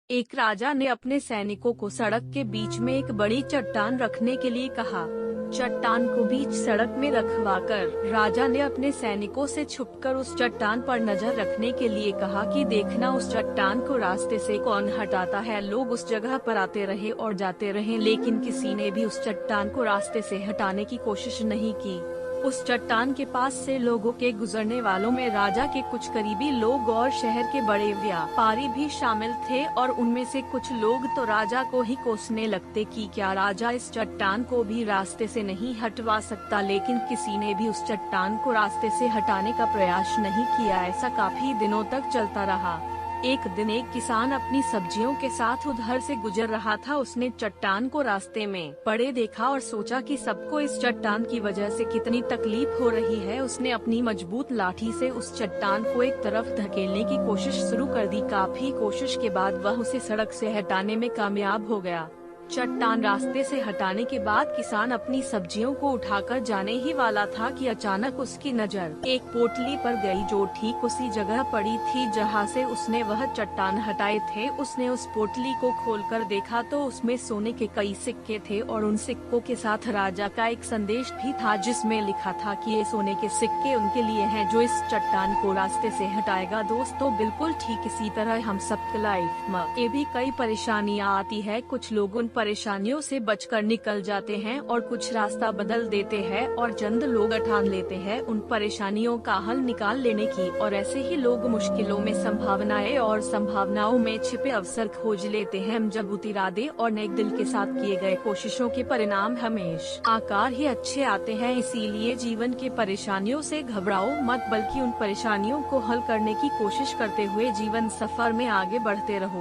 एक राजा ने अपने सैनिकों को सड़क के बीच में एक बड़ी चट्टान रखने के लिए कहा। चट्टान को बीच सड़क में रखवाकर राजा ने अपने सैनिकों से छुपकर उस चट्टान पर नजर रखने के लिए कहा कि देखना उस चट्टान को रास्ते से कौन हटाता है। लोग उस जगह पर आते रहे और जाते रहे, लेकिन किसी ने भी उस चट्टान को रास्ते से हटाने की कोशिश नहीं की। उस चट्टान के पास से लोगों के गुजरने वालों में राजा के कुछ करीबी लोग और शहर के बड़े व्यापारी भी शामिल थे, और उनमें से कुछ लोग तो राजा को ही कोसने लगते कि क्या राजा इस चट्टान को भी रास्ते से नहीं हटवा सकता। लेकिन किसी ने भी उस चट्टान को रास्ते से हटाने का प्रयास नहीं किया। ऐसा काफी दिनों तक चलता रहा। एक दिन एक किसान अपनी सब्जियों के साथ उधर से गुजर रहा था। उसने चट्टान को रास्ते में पड़े देखा और सोचा कि सबको इस चट्टान की वजह से कितनी तकलीफ हो रही है। उसने अपनी मजबूत लाठी से उस चट्टान को एक तरफ धकेलने की कोशिश शुरू कर दी। काफी कोशिश के बाद वह उसे सड़क से हटाने में कामयाब हो गया। चट्टान रास्ते से हटाने के बाद किसान अपनी सब्जियों को उठाकर जाने ही वाला था कि अचानक उसकी नजर एक पोटली पर गई जो ठीक उसी जगह पड़ी थी जहां से उसने वह चट्टान हटाए थे। उसने उस पोटली को खोलकर देखा तो उसमें सोने के कई सिक्के थे और उन सिक्कों के साथ राजा का एक संदेश भी था जिसमें लिखा था कि ये सोने के सिक्के उनके लिए हैं जो इस चट्टान को रास्ते से हटाएगा। दोस्तों, बिल्कुल ठीक इसी तरह हम सबके लाइफ में भी कई परेशानियाँ आती है। कुछ लोग उन परेशानियों से बचकर निकल जाते हैं और कुछ रास्ता बदल देते हैं, और चंद लोग ठान लेते हैं उन परेशानियों का हल निकाल लेने की। और ऐसे ही लोग मुश्किलों में संभावनाएं और संभावनाओं में छिपे अवसर खोज लेते हैं। मजबूत इरादे और नेक दिल के साथ किए गए कोशिशों के परिणाम हमेशा आकार ही अच्छे आते हैं। इसीलिए जीवन के परेशानियों से घबराओ मत, बल्कि उन परेशानियों को हल करने की कोशिश करते हुए जीवन सफर में आगे बढ़ते रहो।